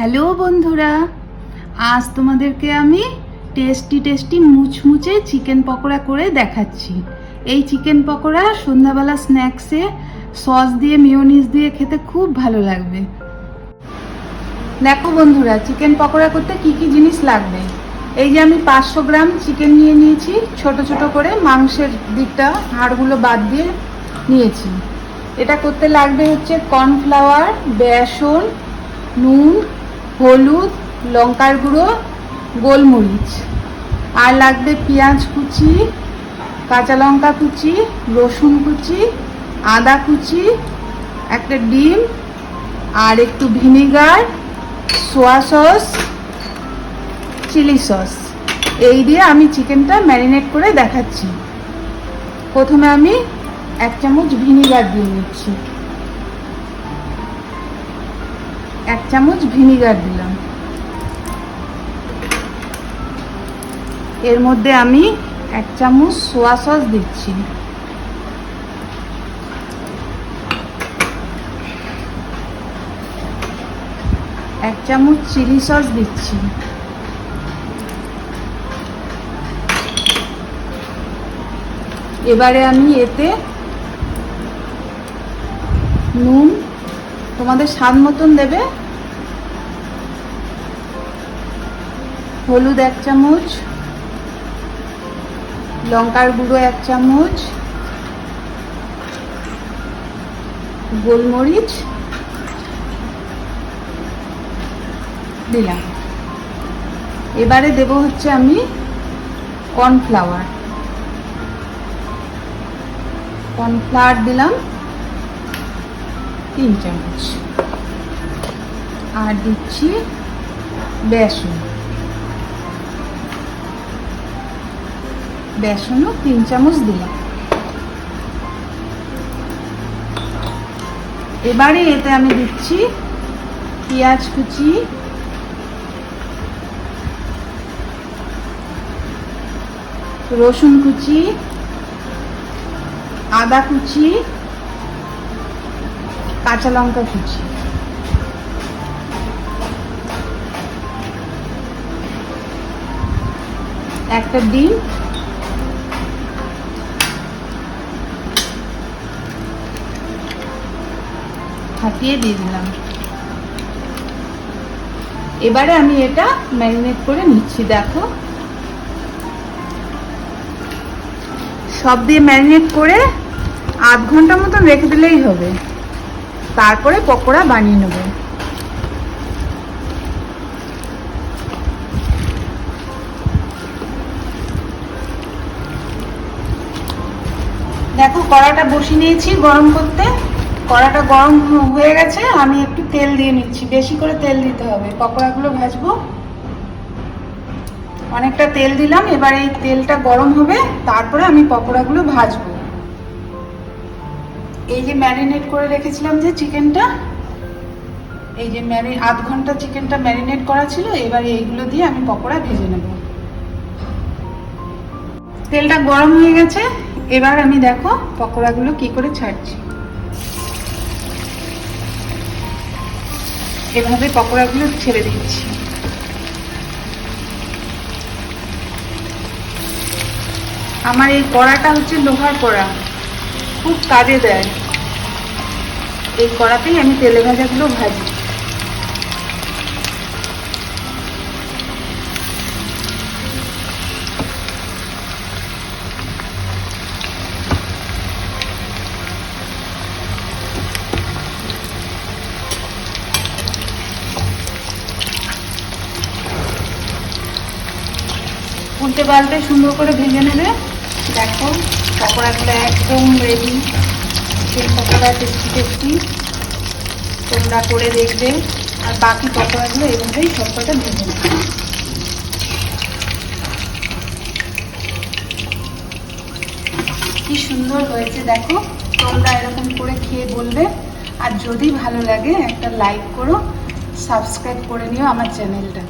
Hello বন্ধুরা, আজ তোমাদেরকে আমি টেস্টি মুচমুচে চিকেন পকোড়া করে দেখাচ্ছি। এই চিকেন পকোড়া সন্ধ্যাবেলা স্ন্যাক্সে সস দিয়ে মেয়োনিজ দিয়ে খেতে খুব ভালো লাগবে। দেখো বন্ধুরা, চিকেন পকোড়া করতে কি কি জিনিস লাগবে। এই যে আমি 500 গ্রাম চিকেন নিয়ে নিয়েছি, ছোট ছোট করে মাংসের দিকটা হাড়গুলো বাদ দিয়ে নিয়েছি। এটা করতে লাগবে হচ্ছে কর্নফ্লাওয়ার, বেসন, নুন, হলুদ, লঙ্কার গুঁড়ো, গোলমরিচ, আর লাগবে পেঁয়াজ কুচি, কাঁচা লঙ্কা কুচি, রসুন কুচি, আদা কুচি, একটা ডিম, আর একটু vinegar, soya sauce, chilli sauce. এই দিয়ে আমি চিকেনটা ম্যারিনেট করে দেখাচ্ছি। প্রথমে আমি 1 চামচ ভিনেগার দিয়ে নিচ্ছি। 1 চামচ ভিনেগার দিলাম। এর মধ্যে আমি 1 চামচ সোয়া সস দিচ্ছি। এক চামচ চিলি সস দিচ্ছি। এবারে আমি এতে নুন তোমাদের স্বাদ মতন দেবে, হলুদ 1 চামচ, লঙ্কার গুঁড়ো 1 চামচ, গোলমরিচ দিলাম। এবারে দেব হচ্ছে আমি কর্নফ্লাওয়ার দিলাম 3 চামচ, আর দিচ্ছি বেসনও 3 চামচ দিলাম। এবারে এতে আমি দিচ্ছি পেঁয়াজ কুচি, রসুন কুচি, আদা কুচি, কাঁচা লঙ্কা কুচি, একটা ডিম, ফাটিয়ে দিয়ে দিলাম। এবারে আমি এটা ম্যারিনেট করে নিচ্ছি। দেখো, সব দিয়ে ম্যারিনেট করে আধ ঘন্টা মতন রেখে দিলেই হবে। তারপরে পকোড়া বানিয়ে নেব। দেখো, কড়াটা বসিয়ে নিয়েছি গরম করতে। কড়াটা গরম হয়ে গেছে। আমি একটু তেল দিয়ে নিচ্ছি। বেশি করে তেল দিতে হবে, পকোড়াগুলো ভাজবো। অনেকটা তেল দিলাম। এবার এই তেলটা গরম হবে, তারপরে আমি পকোড়াগুলো ভাজবো। এই যে ম্যারিনেট করে রেখেছিলাম যে চিকেনটা, এই যে আধ ঘন্টা চিকেনটা ম্যারিনেট করা ছিল। এবার এইগুলো দিয়ে আমি পকোড়া ভেজে নেব। তেলটা গরম হয়ে গেছে। এবার আমি দেখো পকোড়াগুলো কি করে ছাড়ছি। এভাবে পকোড়াগুলো ছেড়ে দিচ্ছি। আমার এই কড়াটা হচ্ছে লোহার কড়া, খুব কাজে দেয়। এই কড়াতেই আমি তেলে ভাজাগুলো ভাজি। উল্টে পাল্টে সুন্দর করে ভেজে নেবে। দেখো, পকোড়াগুলো একদম রেডি। Chicken pakora tasty. তোমরা করে দেখবে। আর বাকি পকোড়াগুলো এভাবেই সবকটা ভেজে নেবে। কি সুন্দর হয়েছে দেখো। তোমরা এরকম করে খেয়ে বলবে। আর যদি ভালো লাগে একটা লাইক করো, সাবস্ক্রাইব করে নিও আমার চ্যানেলটা।